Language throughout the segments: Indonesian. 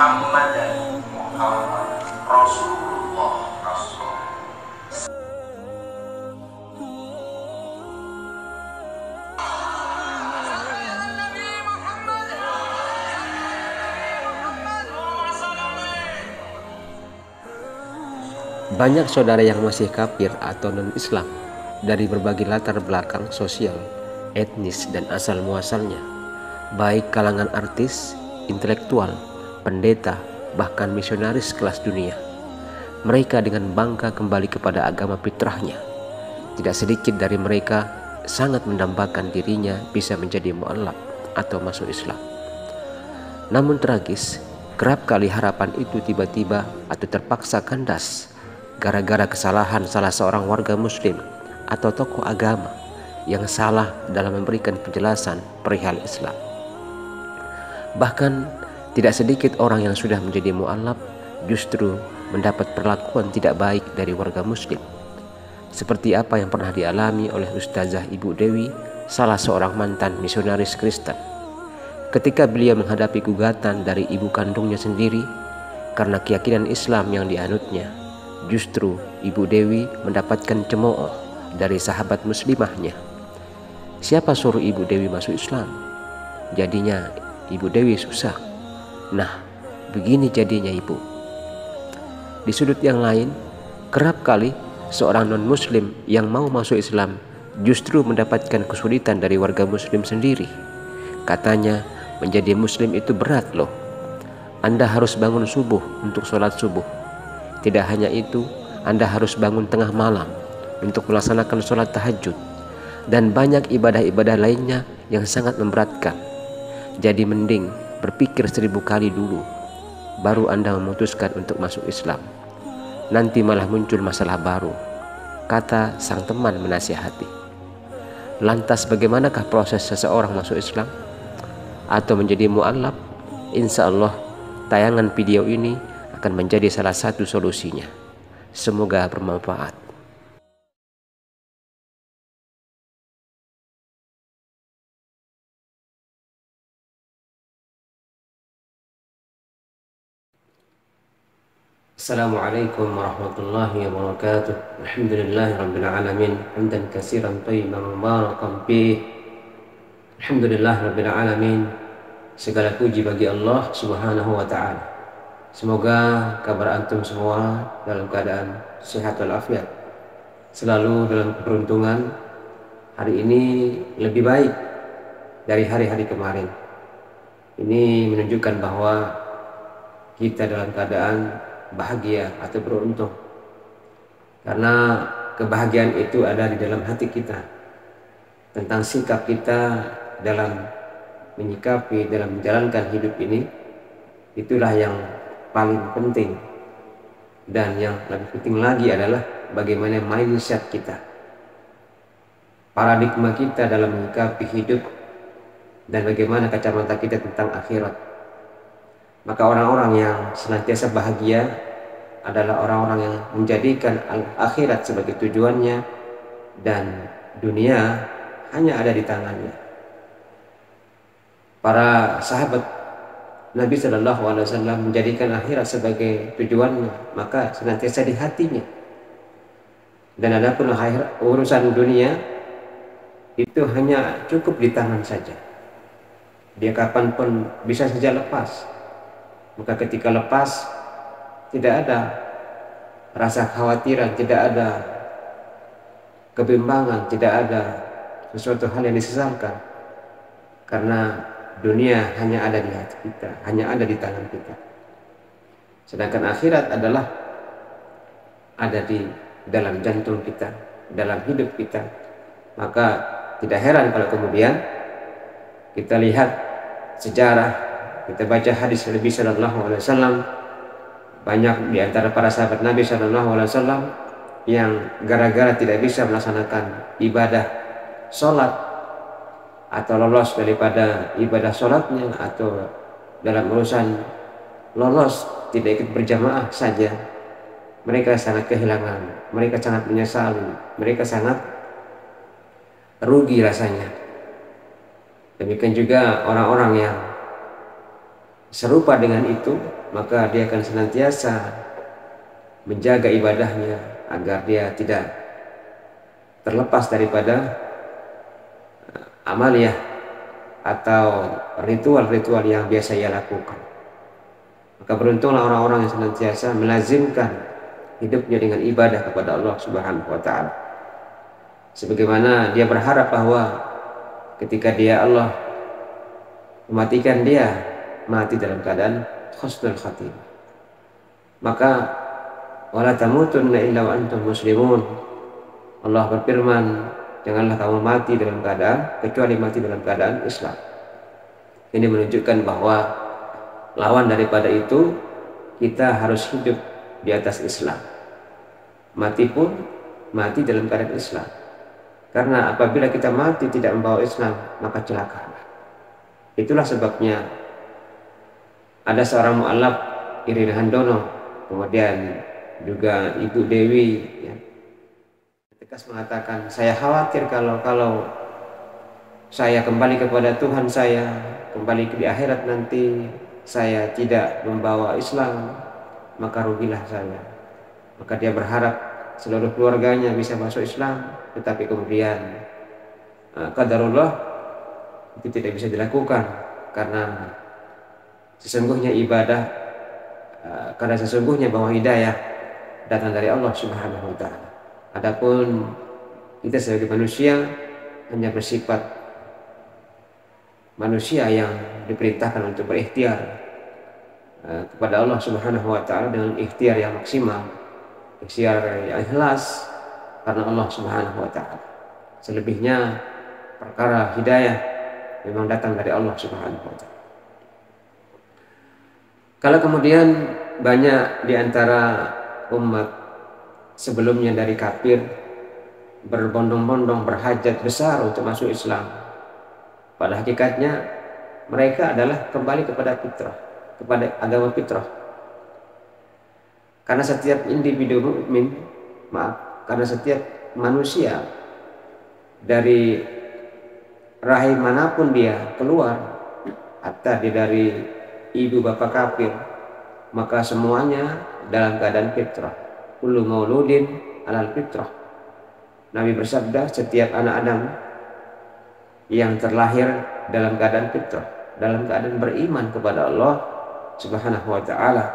Muhammadan Muhammad Rasulullah Rasul. Banyak saudara yang masih kafir atau non-Islam dari berbagai latar belakang sosial, etnis, dan asal muasalnya, baik kalangan artis, intelektual, pendeta, bahkan misionaris kelas dunia. Mereka dengan bangga kembali kepada agama fitrahnya. Tidak sedikit dari mereka sangat mendambakan dirinya bisa menjadi mu'allaf atau masuk Islam. Namun tragis, kerap kali harapan itu tiba-tiba atau terpaksa kandas gara-gara kesalahan salah seorang warga muslim atau tokoh agama yang salah dalam memberikan penjelasan perihal Islam. Bahkan tidak sedikit orang yang sudah menjadi mu'allaf justru mendapat perlakuan tidak baik dari warga muslim, seperti apa yang pernah dialami oleh Ustazah Ibu Dewi, salah seorang mantan misionaris Kristen. Ketika beliau menghadapi gugatan dari ibu kandungnya sendiri karena keyakinan Islam yang dianutnya, justru Ibu Dewi mendapatkan cemooh dari sahabat muslimahnya. Siapa suruh Ibu Dewi masuk Islam? Jadinya Ibu Dewi susah. Nah, begini jadinya Ibu. Di sudut yang lain, kerap kali seorang non-muslim yang mau masuk Islam justru mendapatkan kesulitan dari warga muslim sendiri. Katanya, menjadi muslim itu berat loh. Anda harus bangun subuh untuk sholat subuh. Tidak hanya itu, Anda harus bangun tengah malam untuk melaksanakan sholat tahajud dan banyak ibadah-ibadah lainnya yang sangat memberatkan. Jadi mending berpikir 1000 kali dulu, baru Anda memutuskan untuk masuk Islam. Nanti malah muncul masalah baru, kata sang teman menasihati. Lantas bagaimanakah proses seseorang masuk Islam atau menjadi mu'allaf? Insya Allah tayangan video ini akan menjadi salah satu solusinya. Semoga bermanfaat. Assalamualaikum warahmatullahi wabarakatuh. Alhamdulillahirabbil alamin, hamdan katsiran thayyiban mubarakan fih. Alhamdulillahirabbil alamin. Segala puji bagi Allah Subhanahu wa taala. Semoga kabar antum semua dalam keadaan sehat walafiat, selalu dalam keberuntungan. Hari ini lebih baik dari hari-hari kemarin. Ini menunjukkan bahwa kita dalam keadaan bahagia atau beruntung, karena kebahagiaan itu ada di dalam hati kita, tentang sikap kita dalam menyikapi, dalam menjalankan hidup ini. Itulah yang paling penting, dan yang lebih penting lagi adalah bagaimana mindset kita, paradigma kita dalam menyikapi hidup, dan bagaimana kacamata kita tentang akhirat. Maka orang-orang yang senantiasa bahagia adalah orang-orang yang menjadikan akhirat sebagai tujuannya dan dunia hanya ada di tangannya. Para sahabat Nabi Shallallahu Alaihi Wasallam menjadikan akhirat sebagai tujuannya, maka senantiasa di hatinya. Dan adapun urusan dunia itu hanya cukup di tangan saja. Dia kapanpun bisa saja lepas. Maka ketika lepas, tidak ada rasa khawatiran, tidak ada kebimbangan, tidak ada sesuatu hal yang disesalkan, karena dunia hanya ada di hati kita, hanya ada di tangan kita. Sedangkan akhirat adalah ada di dalam jantung kita, dalam hidup kita. Maka tidak heran kalau kemudian kita lihat sejarah, kita baca hadis Nabi Sallallahu Alaihi Wasallam, banyak di antara para sahabat Nabi Sallallahu Alaihi Wasallam yang gara-gara tidak bisa melaksanakan ibadah sholat, atau lolos daripada ibadah sholatnya, atau dalam urusan lolos tidak ikut berjamaah saja, mereka sangat kehilangan, mereka sangat menyesali, mereka sangat rugi rasanya. Demikian juga orang-orang yang serupa dengan itu, maka dia akan senantiasa menjaga ibadahnya agar dia tidak terlepas daripada amaliyah atau ritual-ritual yang biasa ia lakukan. Maka beruntunglah orang-orang yang senantiasa melazimkan hidupnya dengan ibadah kepada Allah Subhanahu wa taala. Sebagaimana dia berharap bahwa ketika Allah mematikan dia, mati dalam keadaan husnul khatimah. Maka wala tamutunna illa wa antum muslimun. Allah berfirman, janganlah kamu mati dalam keadaan kecuali mati dalam keadaan Islam. Ini menunjukkan bahwa lawan daripada itu, kita harus hidup di atas Islam. Mati pun mati dalam keadaan Islam. Karena apabila kita mati tidak membawa Islam, maka celaka. Itulah sebabnya ada seorang mu'alaf, Irina Handono, kemudian juga Ibu Dewi, ya, tegas mengatakan, saya khawatir kalau saya kembali kepada Tuhan saya, kembali di akhirat nanti, saya tidak membawa Islam, maka rugilah saya. Maka dia berharap seluruh keluarganya bisa masuk Islam, tetapi kemudian qadarullah itu tidak bisa dilakukan karena sesungguhnya ibadah, karena sesungguhnya bahwa hidayah datang dari Allah Subhanahu wa taala. Adapun kita sebagai manusia hanya bersifat manusia yang diperintahkan untuk berikhtiar kepada Allah Subhanahu wa taala dengan ikhtiar yang maksimal, ikhtiar yang ikhlas karena Allah Subhanahu wa taala. Selebihnya perkara hidayah memang datang dari Allah Subhanahu wa taala. Kalau kemudian banyak di antara umat sebelumnya dari kafir berbondong-bondong berhajat besar untuk masuk Islam, pada hakikatnya mereka adalah kembali kepada fitrah, kepada agama fitrah. Karena setiap individu mukmin, karena setiap manusia dari rahim manapun dia keluar, atau dia dari ibu bapak kafir, maka semuanya dalam keadaan fitrah. Kullu mauludin alal fitrah. Nabi bersabda, setiap anak Adam yang terlahir dalam keadaan fitrah, dalam keadaan beriman kepada Allah Subhanahu wa taala.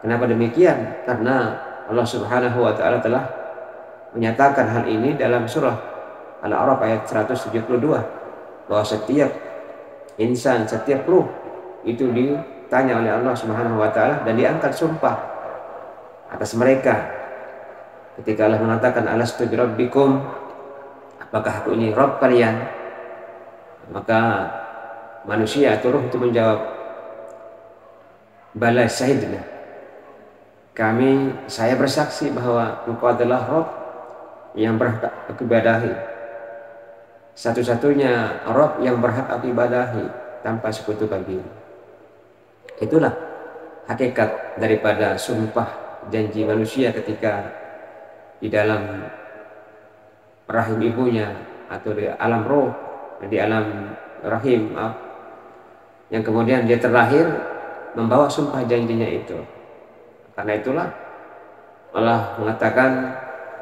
Kenapa demikian? Karena Allah Subhanahu wa taala telah menyatakan hal ini dalam surah Al-A'raf ayat 172, bahwa setiap insan, setiap ruh itu ditanya oleh Allah Subhanahu wa taala dan diangkat sumpah atas mereka ketika Allah mengatakan alastu birabbikum, apakah aku ini Rabb kalian? Maka manusia atau ruh itu menjawab, bala syahidna, saya bersaksi bahwa engkau adalah Rabb yang berhak aku ibadahi, satu-satunya Rabb yang berhak aku ibadahi tanpa sekutu bagimu. Itulah hakikat daripada sumpah janji manusia ketika di dalam rahim ibunya atau di alam roh, di alam rahim, yang kemudian dia terlahir membawa sumpah janjinya itu. Karena itulah Allah mengatakan,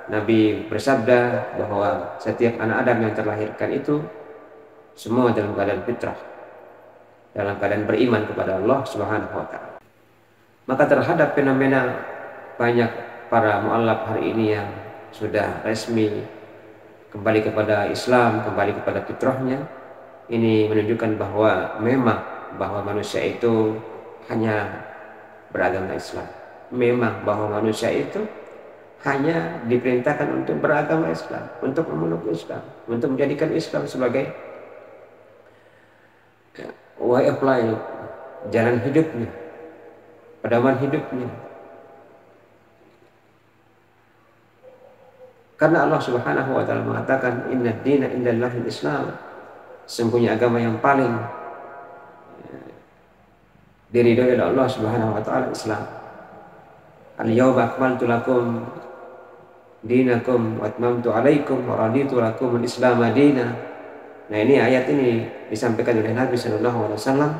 Nabi bersabda bahwa setiap anak Adam yang terlahirkan itu semua dalam keadaan fitrah, dalam keadaan beriman kepada Allah Subhanahu wa taala. Maka terhadap fenomena banyak para mu'allaf hari ini yang sudah resmi kembali kepada Islam, kembali kepada fitrahnya, ini menunjukkan bahwa memang bahwa manusia itu hanya beragama Islam. Memang bahwa manusia itu hanya diperintahkan untuk beragama Islam, untuk memeluk Islam, untuk menjadikan Islam sebagai way of life, jalan hidupnya, pedoman hidupnya. Karena Allah Subhanahu wa taala mengatakan, inna dina indallahil Islam, sesungguhnya agama yang paling diridhoi oleh Allah Subhanahu wa taala Islam. Al-yawma akmaltu lakum dinakum wa atmamtu alaikum wa raditu lakum al-Islam madina. Nah, ini ayat ini disampaikan oleh Nabi Sallallahu Alaihi Wasallam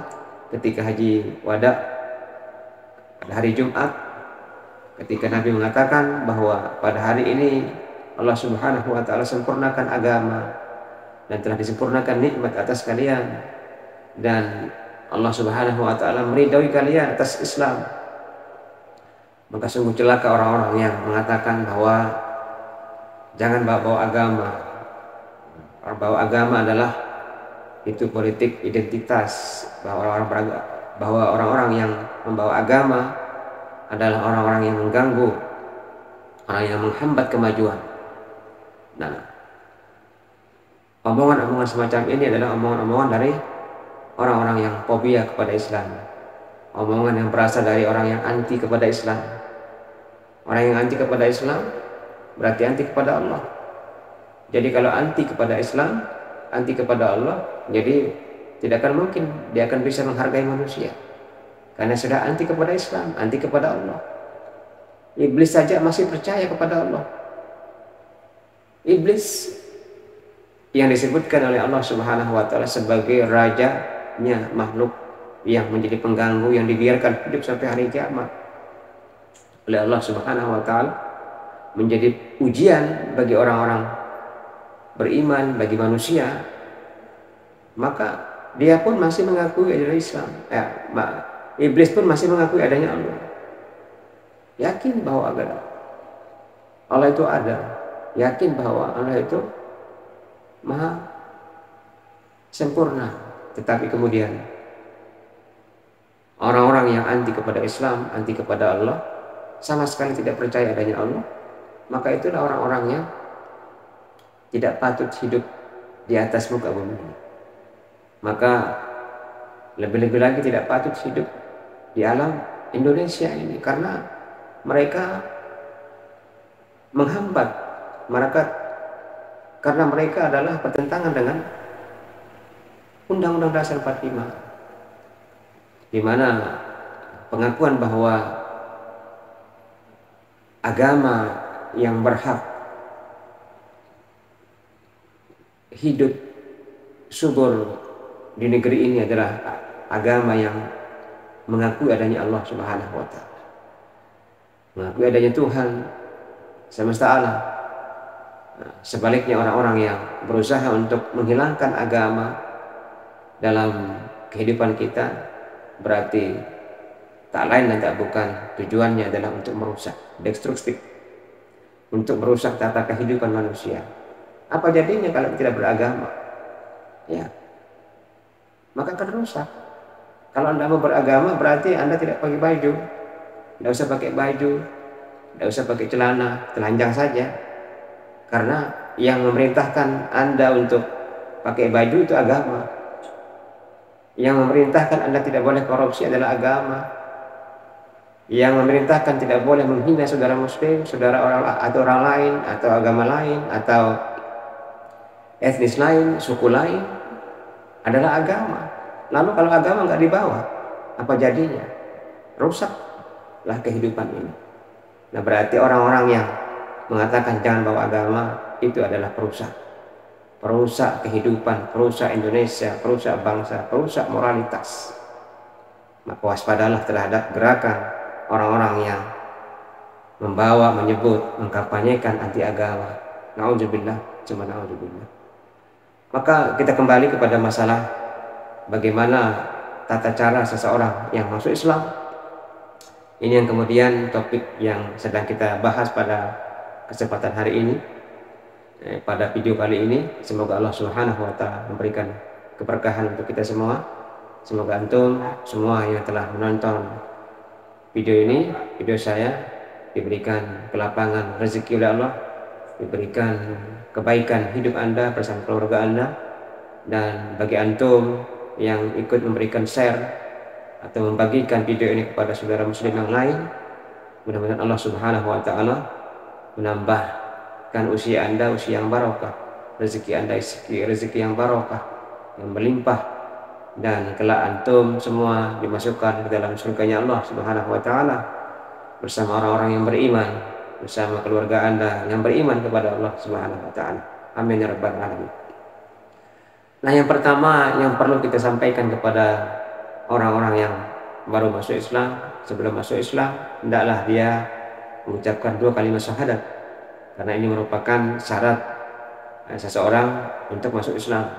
ketika haji wada pada hari Jumat, ketika Nabi mengatakan bahwa pada hari ini Allah Subhanahu wa taala sempurnakan agama dan telah disempurnakan nikmat atas kalian, dan Allah Subhanahu wa taala meridhai kalian atas Islam. Maka sungguh celaka orang-orang yang mengatakan bahwa jangan bawa agama. Bahwa agama adalah itu politik identitas, bahwa orang-orang yang membawa agama adalah orang-orang yang mengganggu, orang yang menghambat kemajuan. Nah, omongan-omongan semacam ini adalah omongan-omongan dari orang-orang yang fobia kepada Islam, omongan yang berasal dari orang yang anti kepada Islam. Orang yang anti kepada Islam berarti anti kepada Allah. Jadi kalau anti kepada Islam, anti kepada Allah, jadi tidak akan mungkin dia akan bisa menghargai manusia, karena sudah anti kepada Islam, anti kepada Allah. Iblis saja masih percaya kepada Allah. Iblis yang disebutkan oleh Allah Subhanahu wa taala sebagai rajanya makhluk yang menjadi pengganggu, yang dibiarkan hidup sampai hari kiamat oleh Allah Subhanahu wa taala, menjadi ujian bagi orang-orang beriman, bagi manusia. Maka dia pun masih mengakui adanya Islam. Iblis pun masih mengakui adanya Allah. Yakin bahwa Allah itu ada. Yakin bahwa Allah itu maha sempurna. Tetapi kemudian orang-orang yang anti kepada Islam, anti kepada Allah, sama sekali tidak percaya adanya Allah, maka itulah orang-orang yang tidak patut hidup di atas muka bumi. Maka lebih-lebih lagi tidak patut hidup di alam Indonesia ini, karena mereka menghambat, karena mereka adalah bertentangan dengan Undang-Undang Dasar 45, di mana pengakuan bahwa agama yang berhak hidup subur di negeri ini adalah agama yang mengakui adanya Allah Subhanahu wa taala, mengakui adanya Tuhan semesta alam. Sebaliknya orang-orang yang berusaha untuk menghilangkan agama dalam kehidupan kita berarti tak lain dan tak bukan tujuannya adalah untuk merusak, destruktif, untuk merusak tata kehidupan manusia. Apa jadinya kalau tidak beragama? Ya, maka akan rusak. Kalau Anda mau beragama berarti Anda tidak pakai baju, tidak usah pakai baju, tidak usah pakai celana, telanjang saja. Karena yang memerintahkan Anda untuk pakai baju itu agama. Yang memerintahkan Anda tidak boleh korupsi adalah agama. Yang memerintahkan tidak boleh menghina saudara muslim, saudara orang lain, atau agama lain, atau etnis lain, suku lain adalah agama. Lalu kalau agama nggak dibawa, apa jadinya? Rusaklah kehidupan ini. Nah, berarti orang-orang yang mengatakan jangan bawa agama itu adalah perusak kehidupan, perusak Indonesia, perusak bangsa, perusak moralitas. Maka waspadalah terhadap gerakan orang-orang yang membawa, menyebut, mengkampanyekan anti agama. Na'udzubillah, cuma na'udzubillah. Maka kita kembali kepada masalah bagaimana tata cara seseorang yang masuk Islam. Ini yang kemudian topik yang sedang kita bahas pada kesempatan hari ini, pada video kali ini. Semoga Allah Subhanahu wa taala memberikan keberkahan untuk kita semua. Semoga antum semua yang telah menonton video ini, video saya, diberikan kelapangan rezeki oleh Allah, diberikan kebaikan hidup Anda bersama keluarga Anda. Dan bagi antum yang ikut memberikan share atau membagikan video ini kepada saudara muslim yang lain, mudah-mudahan Allah Subhanahu wa taala menambahkan usia Anda usia yang barokah, rezeki Anda rezeki yang barokah, yang melimpah, dan kelak antum semua dimasukkan ke dalam surganya Allah Subhanahu wa taala bersama orang-orang yang beriman, bersama keluarga Anda yang beriman kepada Allah Subhanahu wa taala. Amin ya rabbal alamin. Nah, yang pertama yang perlu kita sampaikan kepada orang-orang yang baru masuk Islam, sebelum masuk Islam, hendaklah dia mengucapkan 2 kalimat syahadat, karena ini merupakan syarat seseorang untuk masuk Islam.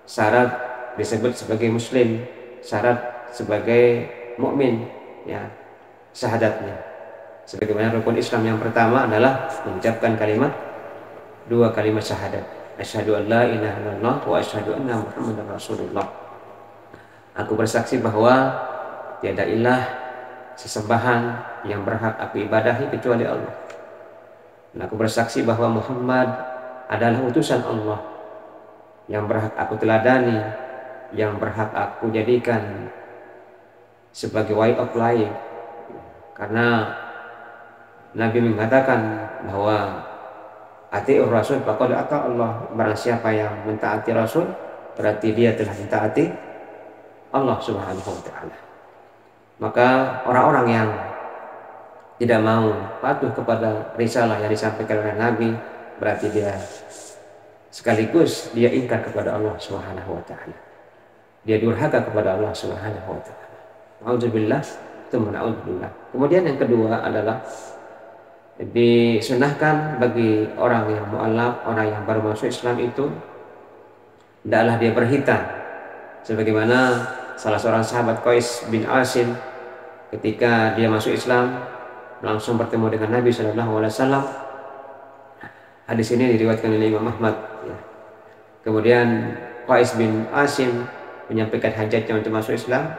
Syarat disebut sebagai muslim, syarat sebagai mukmin, ya, syahadatnya. Sebagaimana rukun Islam yang pertama adalah mengucapkan 2 kalimat syahadat. Asyhadu an la ilaha illallah wa asyhadu anna Muhammadar Rasulullah. Aku bersaksi bahwa tiada ilah sesembahan yang berhak aku ibadahi kecuali Allah. Dan aku bersaksi bahwa Muhammad adalah utusan Allah yang berhak aku teladani, yang berhak aku jadikan sebagai way of life. Karena Nabi mengatakan bahwa ati'ur rasul faqad ata Allah. Barang siapa yang mentaati Rasul, berarti dia telah mentaati Allah Subhanahu wa taala. Maka orang-orang yang tidak mau patuh kepada risalah yang disampaikan oleh Nabi, berarti dia sekaligus dia ingkar kepada Allah Subhanahu wa taala. Dia durhaka kepada Allah Subhanahu wa taala. Auzubillah, tsumma na'udzubillah. Kemudian yang kedua adalah disunahkan bagi orang yang mu'allaf, orang yang baru masuk Islam itu hendaklah dia berhitan, sebagaimana salah seorang sahabat Qais bin Asim ketika dia masuk Islam langsung bertemu dengan Nabi SAW. Hadis ini diriwayatkan oleh Imam Ahmad, ya. Kemudian Qais bin Asim menyampaikan hajatnya untuk masuk Islam,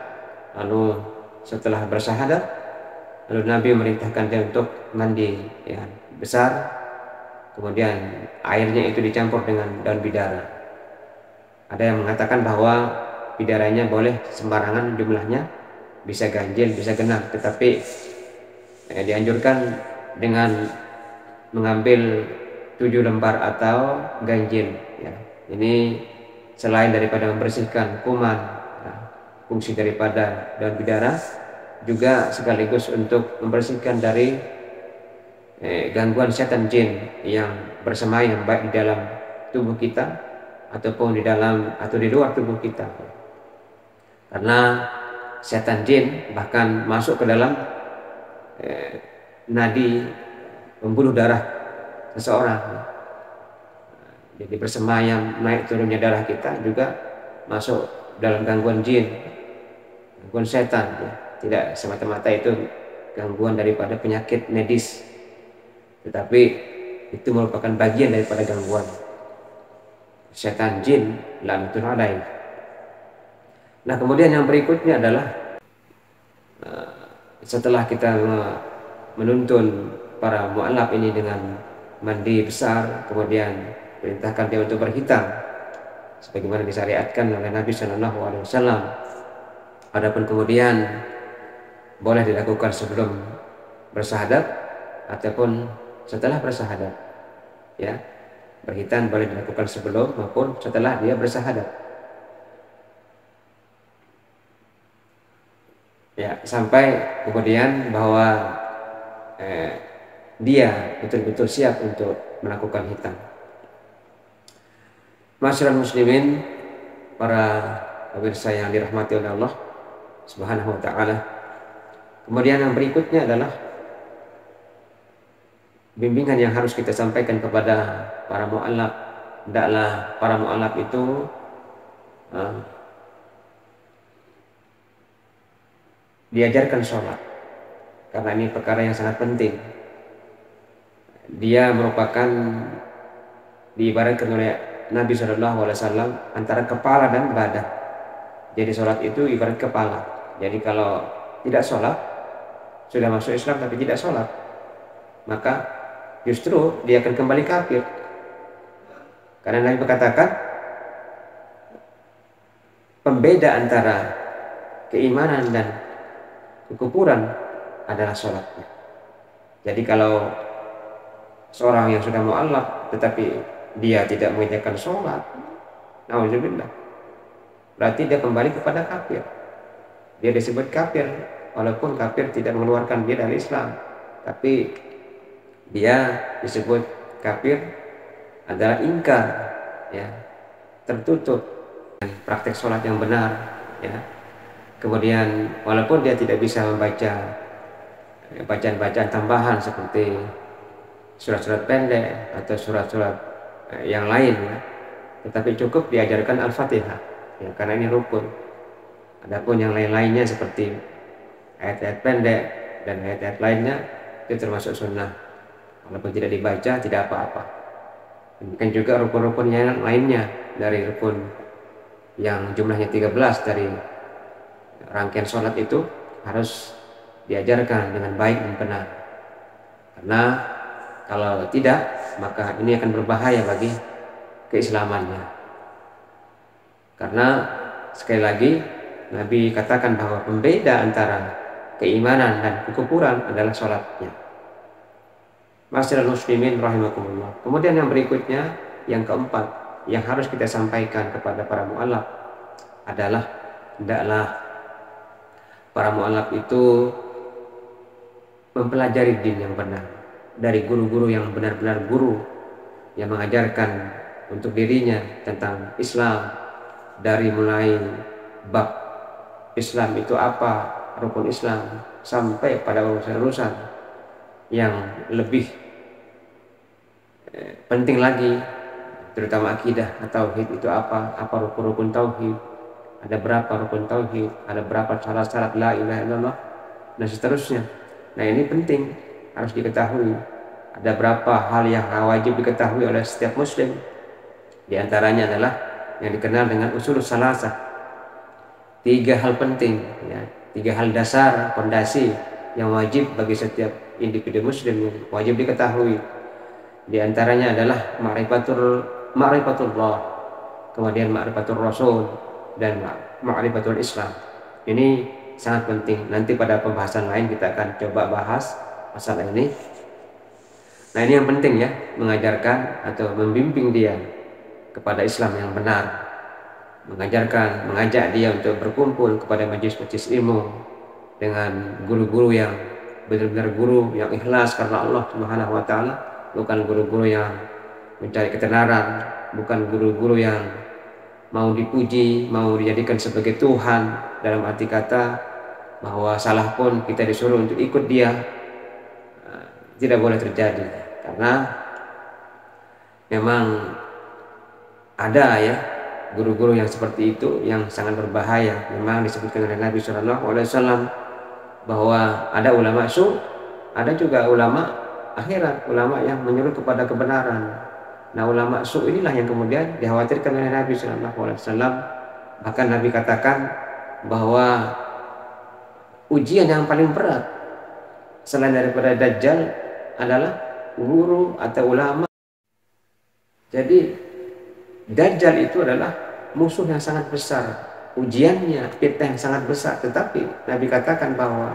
lalu setelah bersyahadat, lalu Nabi memerintahkan dia untuk mandi, ya, besar, kemudian airnya itu dicampur dengan daun bidara. Ada yang mengatakan bahwa bidaranya boleh sembarangan jumlahnya, bisa ganjil, bisa genap, tetapi dianjurkan dengan mengambil 7 lembar atau ganjil, ya. Ini selain daripada membersihkan kuman, ya, fungsi daripada daun bidara juga sekaligus untuk membersihkan dari gangguan setan jin yang bersemayam baik di dalam tubuh kita ataupun di dalam atau di luar tubuh kita. Karena setan jin bahkan masuk ke dalam nadi pembuluh darah seseorang. Jadi bersemayam, naik turunnya darah kita juga masuk dalam gangguan jin, gangguan setan, ya. Tidak semata-mata itu gangguan daripada penyakit medis, tetapi itu merupakan bagian daripada gangguan setan jin, la'natullah alaih. Nah, kemudian yang berikutnya adalah setelah kita menuntun para mu'allaf ini dengan mandi besar, kemudian perintahkan dia untuk berhitam sebagaimana disyariatkan oleh Nabi SAW. Adapun kemudian boleh dilakukan sebelum bersyahadat ataupun setelah bersyahadat, ya. Berhitan boleh dilakukan sebelum maupun setelah dia bersyahadat, ya, sampai kemudian bahwa dia betul-betul siap untuk melakukan hitam. Masyarakat muslimin, para pemirsa yang dirahmati oleh Allah Subhanahu wa taala. Kemudian yang berikutnya adalah bimbingan yang harus kita sampaikan kepada para mu'allaf. Hendaklah para mu'allaf itu diajarkan sholat, karena ini perkara yang sangat penting. Dia merupakan diibaratkan oleh Nabi SAW antara kepala dan badan. Jadi sholat itu ibarat kepala. Jadi kalau tidak sholat, sudah masuk Islam tapi tidak sholat, maka justru dia akan kembali kafir. Karena Nabi berkatakan pembeda antara keimanan dan kekufuran adalah sholatnya. Jadi kalau seorang yang sudah mu'allaf tetapi dia tidak mengerjakan sholat, na'udzubillah, berarti dia kembali kepada kafir. Dia disebut kafir, walaupun kafir tidak mengeluarkan dia dari Islam, tapi dia disebut kafir adalah ingkar, ya, tertutup praktek sholat yang benar, ya. Kemudian walaupun dia tidak bisa membaca bacaan-bacaan tambahan seperti surat-surat pendek atau surat-surat yang lain ya, tetapi cukup diajarkan Al-Fatihah ya, karena ini rukun. Adapun yang lain-lainnya seperti ayat-ayat pendek dan ayat-ayat lainnya itu termasuk sunnah, walaupun tidak dibaca tidak apa-apa. Demikian juga rukun-rukun yang lainnya dari rukun yang jumlahnya 13 dari rangkaian sholat itu harus diajarkan dengan baik dan benar, karena kalau tidak maka ini akan berbahaya bagi keislamannya. Karena sekali lagi Nabi katakan bahwa pembeda antara keimanan dan kekufuran adalah sholatnya. Ma'asyiral muslimin rahimakumullah. Kemudian yang berikutnya, yang keempat yang harus kita sampaikan kepada para mu'allaf adalah hendaklah para mu'allaf itu mempelajari din yang benar dari guru-guru yang benar-benar guru yang mengajarkan untuk dirinya tentang Islam, dari mulai bab Islam itu apa, rukun Islam, sampai pada urusan-urusan yang lebih penting lagi, terutama akidah atau tauhid itu apa rukun-rukun tauhid, ada berapa rukun tauhid, ada berapa syarat-syarat la ilaha illallah dan seterusnya. Nah ini penting, harus diketahui. Ada berapa hal yang wajib diketahui oleh setiap muslim. Di antaranya adalah yang dikenal dengan usul salasah, 3 hal penting ya, 3 hal dasar fondasi yang wajib bagi setiap individu muslim yang wajib diketahui. Di antaranya adalah ma'rifatullah, kemudian ma'rifatul rasul, dan ma'rifatul Islam. Ini sangat penting. Nanti pada pembahasan lain kita akan coba bahas masalah ini. Nah ini yang penting ya, mengajarkan atau membimbing dia kepada Islam yang benar, mengajak dia untuk berkumpul kepada majelis-majelis ilmu dengan guru-guru yang benar-benar guru yang ikhlas karena Allah Subhanahu wa taala, bukan guru-guru yang mencari ketenaran, bukan guru-guru yang mau dipuji, mau dijadikan sebagai Tuhan, dalam arti kata bahwa salah pun kita disuruh untuk ikut dia. Tidak boleh terjadi, karena memang ada ya guru-guru yang seperti itu yang sangat berbahaya. Memang disebutkan oleh Nabi SAW bahwa ada ulama su, ada juga ulama akhirat, ulama yang menyuruh kepada kebenaran. Nah ulama su inilah yang kemudian dikhawatirkan oleh Nabi SAW. Bahkan Nabi katakan bahwa ujian yang paling berat selain daripada Dajjal adalah guru atau ulama. Jadi Dajjal itu adalah musuh yang sangat besar, ujiannya, fitnah yang sangat besar. Tetapi Nabi katakan bahwa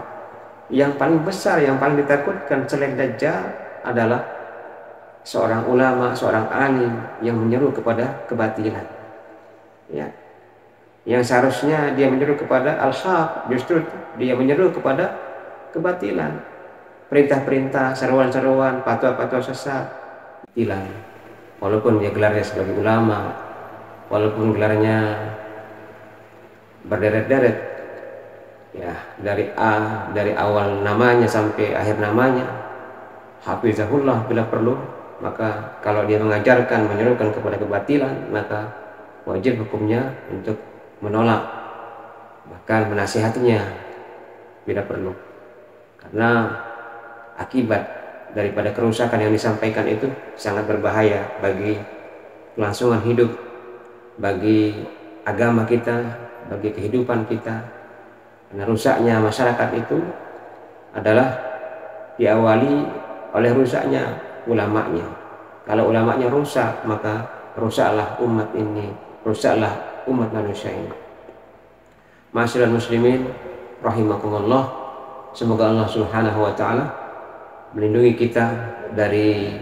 yang paling besar, yang paling ditakutkan selain Dajjal adalah seorang ulama, seorang alim yang menyeru kepada kebatilan ya. Yang seharusnya dia menyeru kepada al-haq, justru dia menyeru kepada kebatilan. Perintah-perintah, seruan-seruan, fatwa-fatwa sesat hilang. Walaupun dia gelarnya sebagai ulama, walaupun gelarnya berderet-deret ya, dari awal namanya sampai akhir namanya hafizahullah bila perlu, maka kalau dia mengajarkan, menyerukan kepada kebatilan, maka wajib hukumnya untuk menolak, bahkan menasihatinya bila perlu. Karena akibat daripada kerusakan yang disampaikan itu sangat berbahaya bagi kelangsungan hidup, bagi agama kita, bagi kehidupan kita. Karena rusaknya masyarakat itu adalah diawali oleh rusaknya ulamanya. Kalau ulamanya rusak, maka rusaklah umat ini, rusaklah umat manusia ini. Ma'asyiral muslimin rahimakumullah, semoga Allah Subhanahu wa taala melindungi kita dari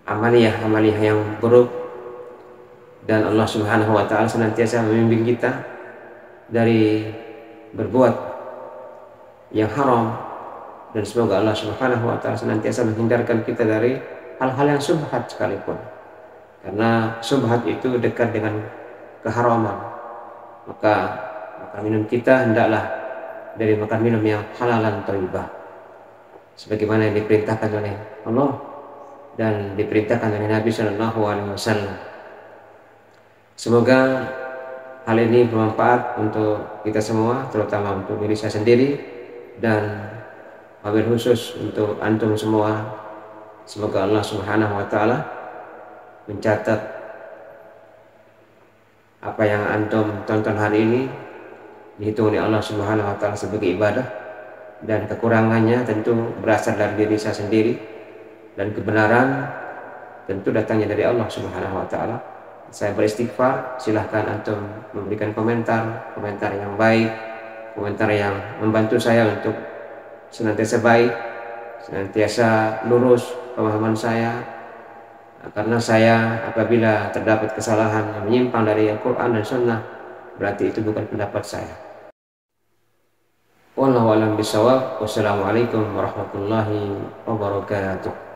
amaliyah yang buruk, dan Allah Subhanahu wa taala senantiasa membimbing kita dari berbuat yang haram, dan semoga Allah Subhanahu wa taala senantiasa menghindarkan kita dari hal-hal yang syubhat sekalipun, karena syubhat itu dekat dengan keharaman. Maka makan minum kita hendaklah dari makan minum yang halalan thayyibah, sebagaimana yang diperintahkan oleh Allah dan diperintahkan oleh Nabi Shallallahu Alaihi Wasallam. Semoga hal ini bermanfaat untuk kita semua, terutama untuk diri saya sendiri dan wabil khusus untuk antum semua. Semoga Allah Subhanahu wa Ta'ala mencatat apa yang antum tonton hari ini dihitung oleh Allah Subhanahu wa Ta'ala sebagai ibadah, dan kekurangannya tentu berasal dari diri saya sendiri, dan kebenaran tentu datangnya dari Allah Subhanahu wa Ta'ala. Saya beristighfar, silahkan antum memberikan komentar yang baik, komentar yang membantu saya untuk senantiasa baik, senantiasa lurus pemahaman saya. Karena saya apabila terdapat kesalahan yang menyimpang dari Al-Quran dan Sunnah, berarti itu bukan pendapat saya. Wallahu a'lam bishawab. Wassalamualaikum warahmatullahi wabarakatuh.